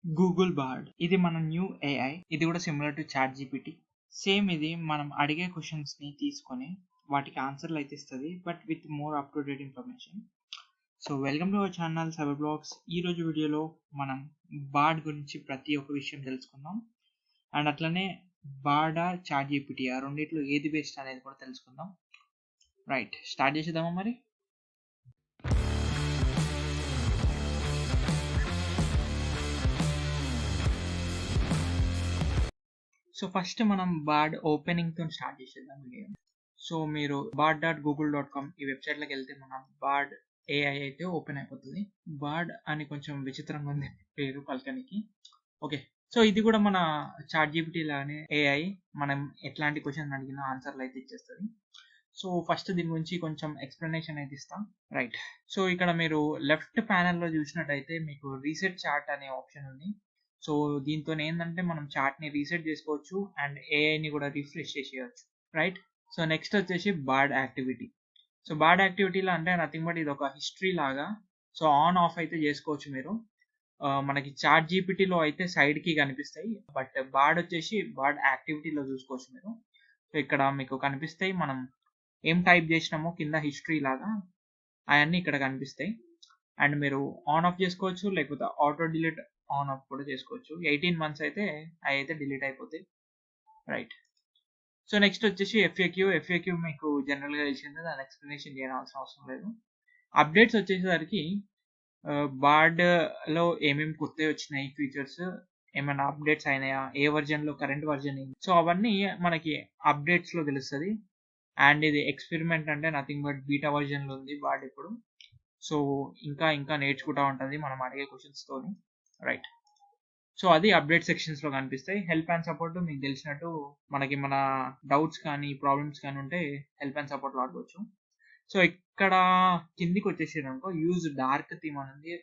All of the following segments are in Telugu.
గూగుల్ బార్డ్ ఇది మన న్యూ ఏఐ. ఇది కూడా similar to chat GPT. Same ఇది మనం అడిగే క్వశ్చన్స్ ని తీసుకొని వాటికి ఆన్సర్లు అయితే ఇస్తుంది, but with more up to date information. So welcome to our channel cyber blogs. ఈ రోజు వీడియోలో మనం బార్డ్ గురించి ప్రతి ఒక్క విషయం తెలుసుకుందాం. అండ్ అట్లనే బార్డా చాట్ జీపీటీ ఆ రెండిట్లో ఏది బెస్ట్ అనేది కూడా తెలుసుకుందాం. రైట్, స్టార్ట్ చేసేద్దామా మరి. సో ఫస్ట్ మనం బార్డ్ ఓపెనింగ్తో స్టార్ట్ చేసేద్దాం వీడియో. సో మీరు bard.google.com ఈ వెబ్సైట్లోకి వెళ్తే మనం బార్డ్ ఏఐ అయితే ఓపెన్ అయిపోతుంది. బార్డ్ అని కొంచెం విచిత్రంగా ఉంది పేరు పలకనికి. ఓకే, సో ఇది కూడా మన చాట్ జీపీటీ లానే ఏఐ. మనం ఎట్లాంటి క్వశ్చన్ అడిగినా ఆన్సర్లు అయితే ఇచ్చేస్తుంది. సో ఫస్ట్ దీని గురించి కొంచెం ఎక్స్ప్లెనేషన్ అయితే ఇస్తాం. రైట్, సో ఇక్కడ మీరు లెఫ్ట్ ప్యానెల్లో చూసినట్టయితే మీకు రీసెట్ చాట్ అనే ఆప్షన్ ఉంది. సో దీంతో ఏంటంటే మనం చాట్ని రీసెట్ చేసుకోవచ్చు అండ్ ఏఐని కూడా రిఫ్రెష్ చేసేయచ్చు. రైట్, సో నెక్స్ట్ వచ్చేసి బార్డ్ యాక్టివిటీ. సో బార్డ్ యాక్టివిటీలో అంటే నథింగ్ బట్ ఇది ఒక హిస్టరీ లాగా. సో ఆన్ ఆఫ్ అయితే చేసుకోవచ్చు మీరు. మనకి చాట్ జీపీటీలో అయితే సైడ్కి కనిపిస్తాయి, బట్ బార్డ్ వచ్చేసి బార్డ్ యాక్టివిటీలో చూసుకోవచ్చు మీరు. సో ఇక్కడ మీకు కనిపిస్తాయి మనం ఏం టైప్ చేసినామో కింద హిస్టరీ లాగా అవన్నీ ఇక్కడ కనిపిస్తాయి. అండ్ మీరు ఆన్ ఆఫ్ చేసుకోవచ్చు, లేకపోతే ఆటో డిలీట్ ఆన్ ఆఫ్ కూడా చేసుకోవచ్చు. 18 months అయితే అవి అయితే డిలీట్ అయిపోతాయి. రైట్, సో నెక్స్ట్ వచ్చేసి ఎఫ్ఏక్యూ మీకు జనరల్గా తెలిసిందే, దాని ఎక్స్ప్లెనేషన్ చేయాల్సిన అవసరం లేదు. అప్డేట్స్ వచ్చేసరికి బార్డ్లో ఏమేమి కొత్తవి వచ్చినాయి, ఫీచర్స్ ఏమైనా అప్డేట్స్ అయినాయా, ఏ వర్జన్లో కరెంట్ వర్జన్ ఏంటి, సో అవన్నీ మనకి అప్డేట్స్లో తెలుస్తుంది. అండ్ ఇది ఎక్స్పెరిమెంట్ అంటే నథింగ్ బట్ బీటా వర్జన్లో ఉంది బార్డ్ ఇప్పుడు. సో ఇంకా నేర్చుకుంటా ఉంటుంది మనం అడిగే క్వశ్చన్స్తోని. రైట్, సో అది అప్డేట్ సెక్షన్స్లో కనిపిస్తాయి. హెల్ప్ అండ్ సపోర్ట్ మీకు తెలిసినట్టు మనకి మన డౌట్స్ కానీ ప్రాబ్లమ్స్ కానీ ఉంటే హెల్ప్ అండ్ సపోర్ట్ వాడుకోవచ్చు. సో ఇక్కడ కిందికి వచ్చేసారు అనుకో, యూజ్ డార్క్ థీమ్ అని ఉంది.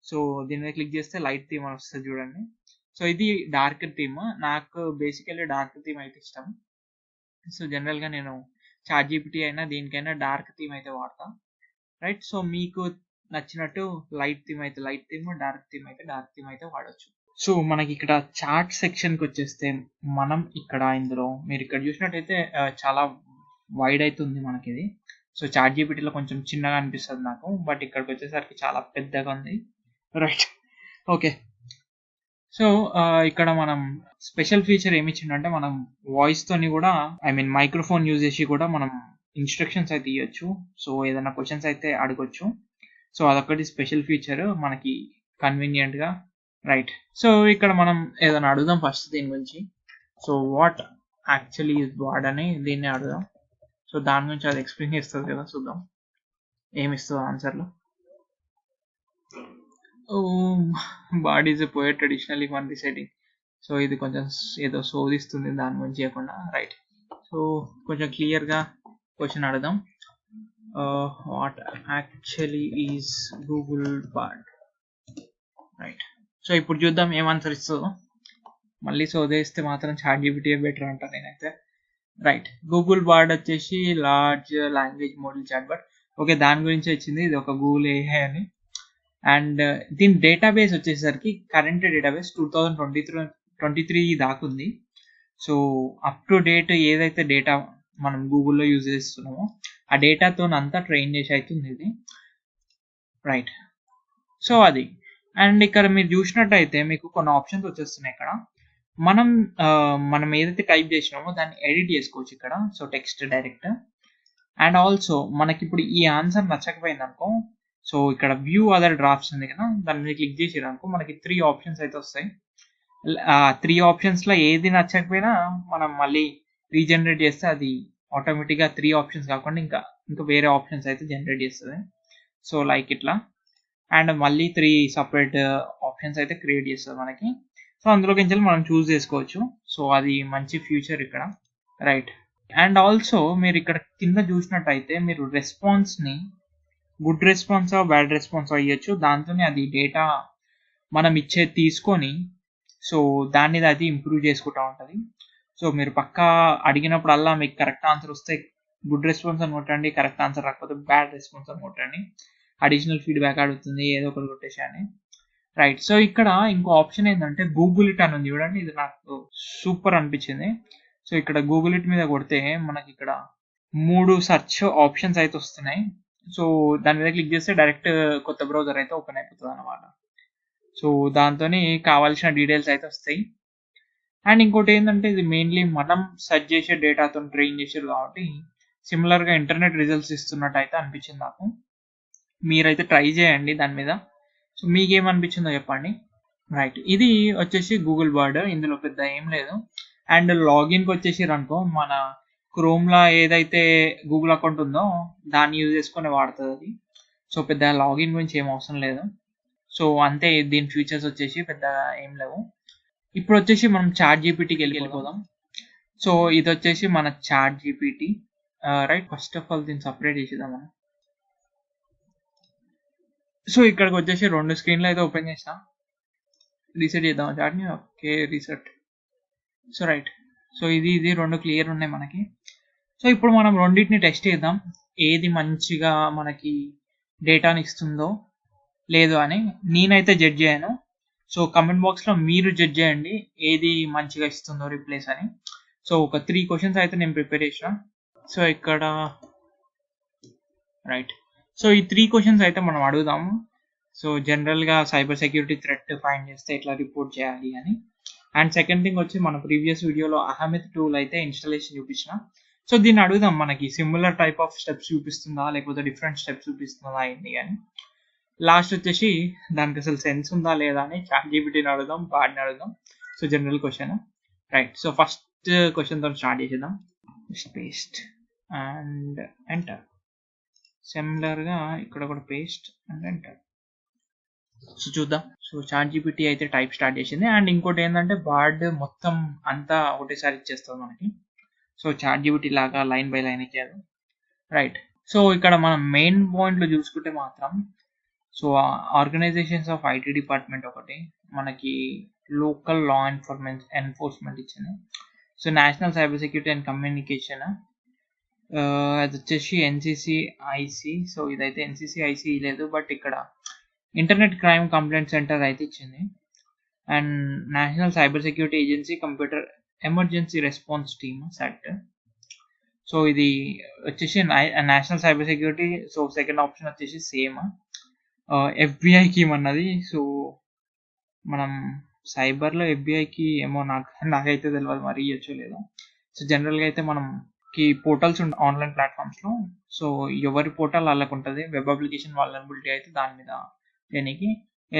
సో దీని మీద క్లిక్ చేస్తే లైట్ థీమ్ అని వస్తుంది చూడండి. సో ఇది డార్క్ థీమ్. నాకు బేసికల్లీ డార్క్ థీమ్ అయితే ఇష్టం. సో జనరల్గా నేను చాట్ జీపీటీ అయినా దీనికైనా డార్క్ థీమ్ అయితే వాడతా. రైట్, సో మీకు నచ్చినట్టు లైట్ థీమ్ అయితే లైట్ థీమ్, డార్క్ థీమ్ అయితే డార్క్ థీమ్ అయితే వాడచ్చు. సో మనకి ఇక్కడ చాట్ సెక్షన్కి వచ్చేస్తే మనం ఇక్కడ ఇందులో మీరు ఇక్కడ చూసినట్టయితే చాలా వైడ్ అయితే ఉంది మనకి ఇది. సో చాట్ జీపీటీలో కొంచెం చిన్నగా అనిపిస్తుంది నాకు, బట్ ఇక్కడికి వచ్చేసరికి చాలా పెద్దగా ఉంది. Right, okay. సో ఇక్కడ మనం స్పెషల్ ఫీచర్ ఏమి ఇచ్చిందంటే మనం వాయిస్తోని కూడా మైక్రోఫోన్ యూజ్ చేసి కూడా మనం ఇన్స్ట్రక్షన్స్ అయితే ఇవ్వచ్చు. సో ఏదైనా క్వశ్చన్స్ అయితే అడగొచ్చు. సో అదొకటి స్పెషల్ ఫీచర్ మనకి కన్వీనియంట్గా. రైట్, సో ఇక్కడ మనం ఏదైనా అడుగుదాం ఫస్ట్ దీని గురించి. So what actually is board అని దీన్ని అడుగుదాం. సో దాని గురించి అది ఎక్స్ప్లెయిన్ చేస్తుంది కదా, చూద్దాం ఏమి ఇస్తుందో ఆన్సర్లో. Bard is a poet traditionally one residing. So ఇది కొంచెం ఏదో శోధిస్తుంది దాని గురించి చేయకుండా. రైట్, సో కొంచెం క్లియర్గా క్వశ్చన్ అడుగుదాం. What actually is Google board. Right, so ఇప్పుడు చూద్దాం ఏం ఆన్సర్ ఇస్తుందో. మళ్ళీ శోధిస్తే మాత్రం చాట్ జీపీటీ బెటర్ అంటాను నేనైతే. రైట్, గూగుల్ బార్డ్ వచ్చేసి large language model chat Bard. Okay, దాని గురించి వచ్చింది. ఇది ఒక గూగుల్ ఏఐ అని. అండ్ దీని డేటాబేస్ వచ్చేసరికి కరెంట్ డేటాబేస్ 2023 దాకా ఉంది. సో అప్ టు డేట్ ఏదైతే డేటా మనం గూగుల్లో యూజ్ చేస్తున్నామో ఆ డేటాతో అంతా ట్రైన్ చేసి అవుతుంది ఇది. రైట్, సో అది. అండ్ ఇక్కడ మీరు చూసినట్టయితే మీకు కొన్ని ఆప్షన్స్ వచ్చేస్తున్నాయి ఇక్కడ. మనం ఏదైతే టైప్ చేసినామో దాన్ని ఎడిట్ చేసుకోవచ్చు ఇక్కడ. So text direct. And also మనకి ఇప్పుడు ఈ ఆన్సర్ నచ్చకపోయింది అనుకో, సో ఇక్కడ వ్యూ అదర్ డ్రాఫ్ట్స్ ఉంది కదా, దాని మీద క్లిక్ చేసారు అనుకో మనకి 3 ఆప్షన్స్ అయితే వస్తాయి. 3 ఆప్షన్స్లో ఏది నచ్చకపోయినా మనం మళ్ళీ రీజనరేట్ చేస్తే అది ఆటోమేటిక్గా 3 ఆప్షన్స్ కాకుండా ఇంకా వేరే ఆప్షన్స్ అయితే జనరేట్ చేస్తుంది. సో లైక్ ఇట్లా. అండ్ మళ్ళీ 3 సపరేట్ ఆప్షన్స్ అయితే క్రియేట్ చేస్తుంది మనకి. సో అందులోకి మనం చూస్ చేసుకోవచ్చు. సో అది మంచి ఫ్యూచర్ ఇక్కడ. రైట్, అండ్ ఆల్సో మీరు ఇక్కడ కింద చూసినట్టయితే మీరు రెస్పాన్స్ని గుడ్ రెస్పాన్సా బ్యాడ్ రెస్పాన్స్ అయ్యొచ్చు. దాంతోనే అది డేటా మనం తీసుకొని సో దాన్ని అది ఇంప్రూవ్ చేసుకుంటూ ఉంటుంది. సో మీరు పక్కా అడిగినప్పుడల్లా మీకు కరెక్ట్ ఆన్సర్ వస్తే గుడ్ రెస్పాన్స్ అని కొట్టండి, కరెక్ట్ ఆన్సర్ రాకపోతే బ్యాడ్ రెస్పాన్స్ అని కొట్టండి. అడిషనల్ ఫీడ్బ్యాక్ అడుగుతుంది ఏదో ఒకటి కొట్టేసాని. రైట్. సో ఇక్కడ ఇంకో ఆప్షన్ ఏంటంటే గూగుల్ ఇట్ అని ఉంది చూడండి, ఇది నాకు సూపర్ అనిపించింది. సో ఇక్కడ గూగుల్ ఇట్ మీద కొడితే మనకి ఇక్కడ 3 సెర్చ్ ఆప్షన్స్ అయితే వస్తున్నాయి. సో దాని మీద క్లిక్ చేస్తే డైరెక్ట్ కొత్త బ్రౌజర్ అయితే ఓపెన్ అయిపోతుంది అనమాట. సో దాంతో కావాల్సిన డీటెయిల్స్ అయితే వస్తాయి. అండ్ ఇంకోటి ఏంటంటే ఇది మెయిన్లీ మనం సెర్చ్ చేసే డేటాతో ట్రైన్ చేసారు కాబట్టి సిమిలర్గా ఇంటర్నెట్ రిజల్ట్స్ ఇస్తున్నట్టు అయితే అనిపించింది నాకు. మీరైతే ట్రై చేయండి దాని మీద. సో మీకేమనిపించిందో చెప్పండి. రైట్, ఇది వచ్చేసి గూగుల్ వర్డ్, ఇందులో పెద్ద ఏం లేదు. అండ్ లాగిన్కి వచ్చేసి అనుకో మన క్రోమ్లో ఏదైతే గూగుల్ అకౌంట్ ఉందో దాన్ని యూజ్ చేసుకొని వాడుతుంది అది. సో పెద్ద లాగిన్ గురించి ఏం అవసరం లేదు. సో అంతే, దీని ఫీచర్స్ వచ్చేసి పెద్దగా ఏం లేవు. ఇప్పుడు వచ్చేసి మనం చాట్ జీపీటీకి వెళ్ళిపోదాం. సో ఇది వచ్చేసి మన ChatGPT. Right, first of all దీన్ని సపరేట్ చేసేద్దాం మనం. సో ఇక్కడికి వచ్చేసి 2 స్క్రీన్లు అయితే ఓపెన్ చేసా. రీసెట్ చేద్దాం చాట్ని. Okay, reset. So right, so ఇది 2 క్లియర్ ఉన్నాయి మనకి. సో ఇప్పుడు మనం రెండింటిని టెస్ట్ చేద్దాం, ఏది మంచిగా మనకి డేటాని ఇస్తుందో లేదు అని. నేనైతే జడ్జ్ చేయను. సో కమెంట్ బాక్స్లో మీరు జడ్జ్ చేయండి ఏది మంచిగా ఇస్తుందో రిప్లేస్ అని. సో ఒక 3 క్వశ్చన్స్ అయితే నేను ప్రిపేర్ చేసిన. సో ఇక్కడ రైట్, సో ఈ 3 క్వశ్చన్స్ అయితే మనం అడుగుదాము. సో జనరల్గా సైబర్ సెక్యూరిటీ థ్రెట్ ఫైండ్ చేస్తే ఎట్లా రిపోర్ట్ చేయాలి అని. అండ్ సెకండ్ థింగ్ వచ్చి మన ప్రీవియస్ వీడియోలో అహమెత్ టూల్ అయితే ఇన్స్టాలేషన్ చూపించిన. సో దీన్ని అడుగుదాం, మనకి సిమిలర్ టైప్ ఆఫ్ స్టెప్స్ చూపిస్తుందా లేకపోతే డిఫరెంట్ స్టెప్స్ చూపిస్తుందా ఏంటి అని. లాస్ట్ వచ్చేసి దానికి అసలు సెన్స్ ఉందా లేదా అని చాట్ జీపీటీని అడుగుదాం, బాడ్ని అడుగుదాం. So general question. Right, so first క్వశ్చన్తో స్టార్ట్ చేసేద్దాం. Paste and enter. సిమిలర్గా ఇక్కడ కూడా పేస్ట్ అండ్ ఎంటర్. సో చూద్దాం. సో చాట్ జీపీటీ అయితే టైప్ స్టార్ట్ చేసింది. అండ్ ఇంకోటి ఏంటంటే బార్డ్ మొత్తం అంతా ఒకటేసారి ఇచ్చేస్తుంది మనకి. సో చాట్ జీపీటీ లాగా లైన్ బై లైన్ ఇచ్చారు. రైట్, సో ఇక్కడ మనం మెయిన్ పాయింట్లు చూసుకుంటే మాత్రం, so organisations of IT department ఒకటి, మనకి లోకల్ లా ఎన్ఫోర్స్మెంట్ ఇచ్చింది. So national cyber security and communication, అది వచ్చేసి ఎన్సిసిఐసి. సో ఇదైతే ఎన్సిసిఐసి లేదు, బట్ ఇక్కడ ఇంటర్నెట్ క్రైమ్ కంప్లైంట్ సెంటర్ అయితే ఇచ్చింది. And national cyber security agency computer emergency response team set. So ఇది వచ్చేసి national cyber security. So second option వచ్చేసి సేమ్ ఎఫ్బిఐకి అన్నది. సో మనం సైబర్లో ఎఫ్బిఐకి ఏమో నాకైతే తెలియదు, మరి ఇవ్వచ్చు లేదా. సో జనరల్గా అయితే మనకి పోర్టల్స్ ఉంటాయి ఆన్లైన్ ప్లాట్ఫామ్స్లో. సో ఎవరి పోర్టల్ వాళ్ళకు ఉంటుంది, వెబ్ అప్లికేషన్ వల్నరబిలిటీ అయితే దాని మీద దేనికి,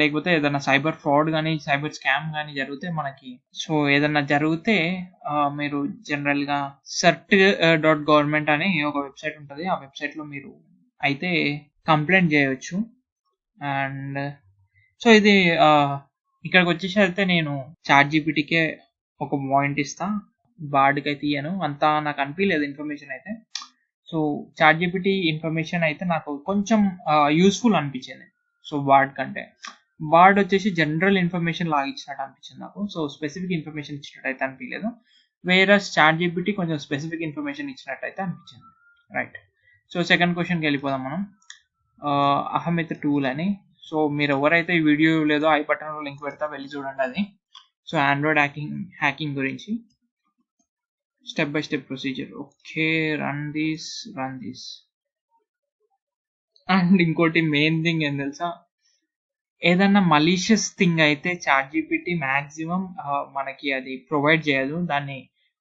లేకపోతే ఏదైనా సైబర్ ఫ్రాడ్ కానీ సైబర్ స్కామ్ కానీ జరిగితే మనకి, సో ఏదైనా జరిగితే మీరు జనరల్గా cert.government అని ఒక వెబ్సైట్ ఉంటుంది. ఆ వెబ్సైట్లో మీరు అయితే కంప్లైంట్ చేయవచ్చు. అండ్ సో ఇది ఇక్కడికి వచ్చేసి అయితే నేను చాట్ జీపీటీకే ఒక పాయింట్ ఇస్తా, బార్డ్కి అయితే ఇయ్యను, అంతా నాకు అనిపించలేదు ఇన్ఫర్మేషన్ అయితే. సో చాట్ జీపీటీ ఇన్ఫర్మేషన్ అయితే నాకు కొంచెం యూస్ఫుల్ అనిపించింది. సో బార్డ్ కంటే బార్డ్ వచ్చేసి జనరల్ ఇన్ఫర్మేషన్ లాగా ఇచ్చినట్టు అనిపించింది నాకు. సో స్పెసిఫిక్ ఇన్ఫర్మేషన్ ఇచ్చినట్టు అయితే అనిపించలేదు. వేరే చాట్ జీపీటీ కొంచెం స్పెసిఫిక్ ఇన్ఫర్మేషన్ ఇచ్చినట్టు అయితే అనిపించింది. రైట్, సో సెకండ్ క్వశ్చన్కి వెళ్ళిపోదాం మనం. అహమెత్ టూల్ అని. సో మీరు ఎవరైతే ఈ వీడియో లేదో ఐ బటన్లో లింక్ పెడతా, వెళ్ళి చూడండి అది. సో ఆండ్రాయిడ్ హ్యాకింగ్ గురించి step by step procedure. Okay, run this. And ఇంకోటి మెయిన్ థింగ్ ఏం తెలుసా, ఏదన్నా మలీషియస్ థింగ్ అయితే చాట్ జీపీటీ మ్యాక్సిమం మనకి అది ప్రొవైడ్ చేయదు, దాన్ని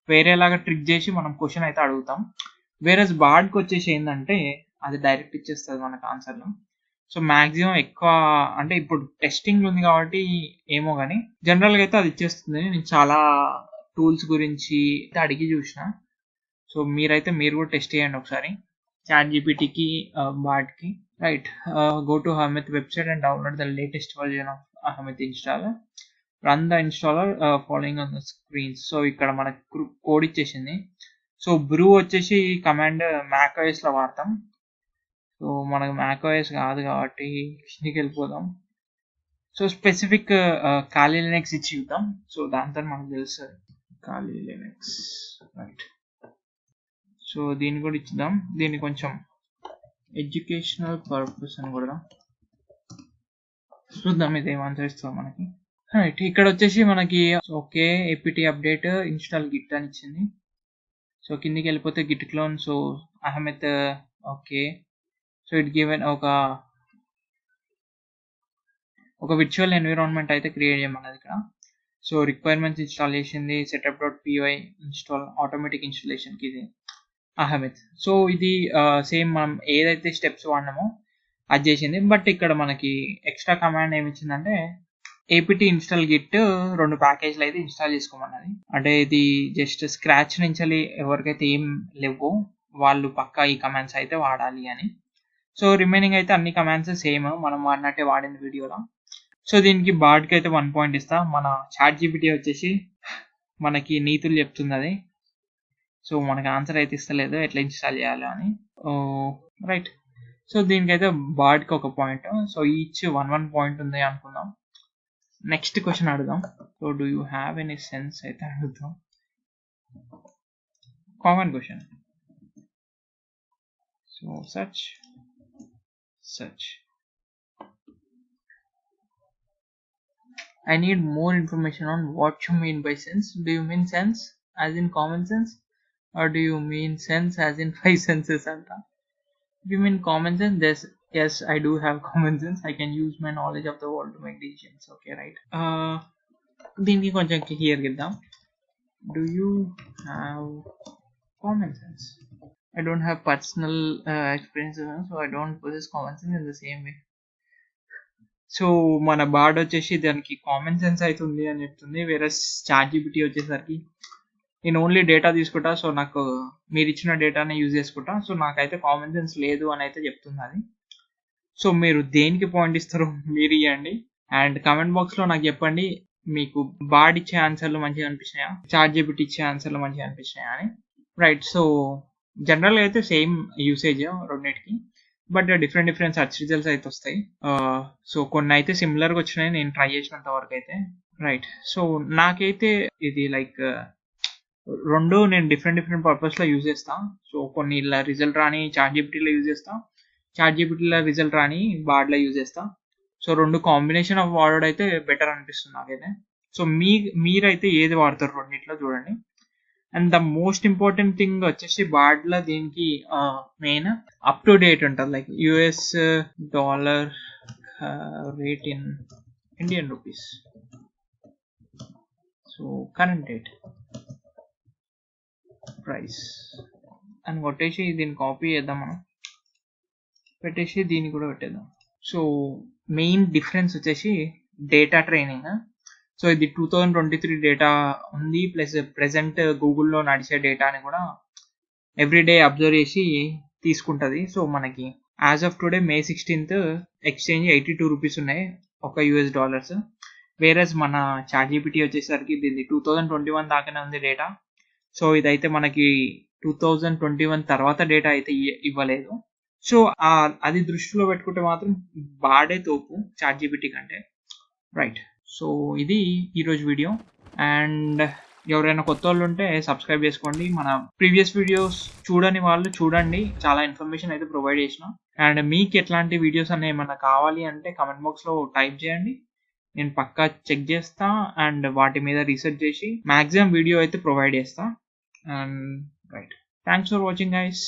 వేరేలాగా ట్రిక్ చేసి మనం క్వశ్చన్ అయితే అడుగుతాం. వేరే బార్డ్కి వచ్చేసి ఏంటంటే అది డైరెక్ట్ ఇచ్చేస్తుంది మనకు ఆన్సర్లో. సో మ్యాక్సిమం ఎక్కువ అంటే ఇప్పుడు టెస్టింగ్ ఉంది కాబట్టి ఏమో కానీ జనరల్గా అయితే అది ఇచ్చేస్తుంది. నేను చాలా టూల్స్ గురించి అడిగి చూసిన. సో మీరు కూడా టెస్ట్ చేయండి ఒకసారి చాట్ జీపీటీకి బార్డ్కి. Right, go to Ahmet website and download the latest version of Ahmet installer. Run the installer following on the screen. So ఇక్కడ మనకు కోడ్ ఇచ్చేసింది. సో బ్రూ వచ్చేసి ఈ కమాండ్ macOS లో వాడతాం. సో మనకు macOS కాదు కాబట్టి కిందికి వెళ్ళిపోదాం. సో స్పెసిఫిక్ ఖాళీ లినక్స్ ఇచ్చి చూద్దాం. సో దాంతో మనకు తెలుస్తుంది ఖాళీ లినక్స్. రైట్, సో దీన్ని కూడా ఇచ్చుదాం. దీన్ని కొంచెం ఎడ్యుకేషనల్ పర్పస్ అని కూడా. చూద్దాం ఇది ఏం ఆన్సర్ ఇస్తుందో మనకి. రైట్, ఇక్కడ వచ్చేసి మనకి okay APT update install git అని ఇచ్చింది. సో కిందికి వెళ్ళిపోతే git clone. So Ahmed okay. So it given ఒక విర్చువల్ ఎన్విరాన్మెంట్ అయితే క్రియేట్ చేయమన్నది ఇక్కడ. సో రిక్వైర్మెంట్స్ ఇన్స్టాల్ చేసింది, setup dot PY install automatic ఇన్స్టాలేషన్కి ఇది అహ్మద్. సో ఇది సేమ్ మనం ఏదైతే స్టెప్స్ వాడినామో అది చేసింది. బట్ ఇక్కడ మనకి ఎక్స్ట్రా కమాండ్ ఏమి ఇచ్చిందంటే ఏపీటీ ఇన్స్టాల్ గిట్ 2 ప్యాకేజ్లు అయితే ఇన్స్టాల్ చేసుకోమన్నది. అంటే ఇది జస్ట్ స్క్రాచ్ నుంచి ఎవరికైతే ఏం లేవో వాళ్ళు పక్కా ఈ కమాండ్స్ అయితే వాడాలి అని. సో రిమైనింగ్ అయితే అన్ని కమాండ్స్ సేమ్ మనం వాడినట్టే వాడింది వీడియోలో. సో దీనికి బార్డ్కి అయితే 1 పాయింట్ ఇస్తా. మన ChatGPT వచ్చేసి మనకి నీతులు చెప్తుంది అది. సో మనకి ఆన్సర్ అయితే ఇస్తలేదు ఎట్లా ఇన్స్టాల్ చేయాలో అని. రైట్, సో దీనికైతే బార్డ్కి 1 పాయింట్. సో ఈచ్ 1 పాయింట్ ఉంది అనుకుందాం. నెక్స్ట్ క్వశ్చన్ అడుగుదాం. So do you have any sense అయితే అడుగుదాం. Common question. So search I need more information on what you mean by sense. Do you mean sense as in common sense, or do you mean sense as in 5 senses anta? If you mean common sense, yes, I do have common sense. I can use my knowledge of the world to make decisions. Okay, right. దీనికి కొంచెం క్లియర్ ఇద్దాం. Do you have common sense? I don't have personal experiences, so I don't possess common sense in the same way. So మన బార్డ్ వచ్చేసి దానికి కామన్ సెన్స్ అవుతుంది అని చెప్తుంది. వేరే ChatGPT వచ్చేసరికి నేను ఓన్లీ డేటా తీసుకుంటా, సో నాకు మీరు ఇచ్చిన డేటానే యూజ్ చేసుకుంటా, సో నాకైతే కామన్ సెన్స్ లేదు అని అయితే చెప్తుంది అది. సో మీరు దేనికి పాయింట్ ఇస్తారో మీరు ఇవ్వండి అండ్ కమెంట్ బాక్స్లో నాకు చెప్పండి మీకు బార్డ్ ఇచ్చే ఆన్సర్లు మంచిగా అనిపించినాయా, ChatGPT ఇచ్చే ఆన్సర్లు మంచిగా అనిపించినాయా అని. రైట్, సో జనరల్గా అయితే సేమ్ యూసేజ్ రెండింటికి, బట్ డిఫరెంట్ సర్చ్ రిజల్ట్స్ అయితే వస్తాయి. సో కొన్ని అయితే సిమిలర్గా వచ్చినాయి నేను ట్రై చేసినంత వరకు అయితే. రైట్, సో నాకైతే ఇది లైక్ రెండు నేను డిఫరెంట్ పర్పస్లో యూజ్ చేస్తా. సో కొన్ని ఇలా రిజల్ట్ రాని ChatGPTలో యూజ్ చేస్తా, ChatGPTలో రిజల్ట్ రాని బార్డ్లో యూజ్ చేస్తా. సో రెండు కాంబినేషన్ ఆఫ్ వాడైతే బెటర్ అనిపిస్తుంది నాకైతే. సో మీరైతే ఏది వాడతారు రెండిట్లో చూడండి. And the most important thing వచ్చేసి బార్డ్లో దీనికి మెయిన్ అప్ టు డేట్ ఉంటుంది, like US dollar rate in Indian rupees. So current rate price అని కొట్టేసి దీన్ని కాపీ చేద్దాం, మనం పెట్టేసి దీన్ని కూడా పెట్టేద్దాం. సో మెయిన్ డిఫరెన్స్ వచ్చేసి డేటా ట్రైనింగ్. సో ఇది 2023 డేటా ఉంది, ప్లస్ ప్రెసెంట్ గూగుల్లో నడిచే డేటాని కూడా ఎవ్రీడే అబ్జర్వ్ చేసి తీసుకుంటుంది. సో మనకి as of today May 16th exchange 82 rupees ఉన్నాయి ఒక US డాలర్స్. వేరేస్ మన ChatGPT వచ్చేసరికి దీన్ని 2021 దాకానే ఉంది డేటా. సో ఇదైతే మనకి 2021 తర్వాత డేటా అయితే ఇవ్వలేదు. సో అది దృష్టిలో పెట్టుకుంటే మాత్రం బాడే తోపు ChatGPT కంటే. రైట్, సో ఇది ఈరోజు వీడియో. అండ్ ఎవరైనా కొత్త వాళ్ళు ఉంటే సబ్స్క్రైబ్ చేసుకోండి. మన ప్రీవియస్ వీడియోస్ చూడని వాళ్ళు చూడండి, చాలా ఇన్ఫర్మేషన్ అయితే ప్రొవైడ్ చేసిన. అండ్ మీకు ఎట్లాంటి వీడియోస్ అనే ఏమన్నా కావాలి అంటే కమెంట్ బాక్స్లో టైప్ చేయండి, నేను పక్కా చెక్ చేస్తా అండ్ వాటి మీద రీసెర్చ్ చేసి మ్యాక్సిమం వీడియో అయితే ప్రొవైడ్ చేస్తా. And right, thanks for watching guys.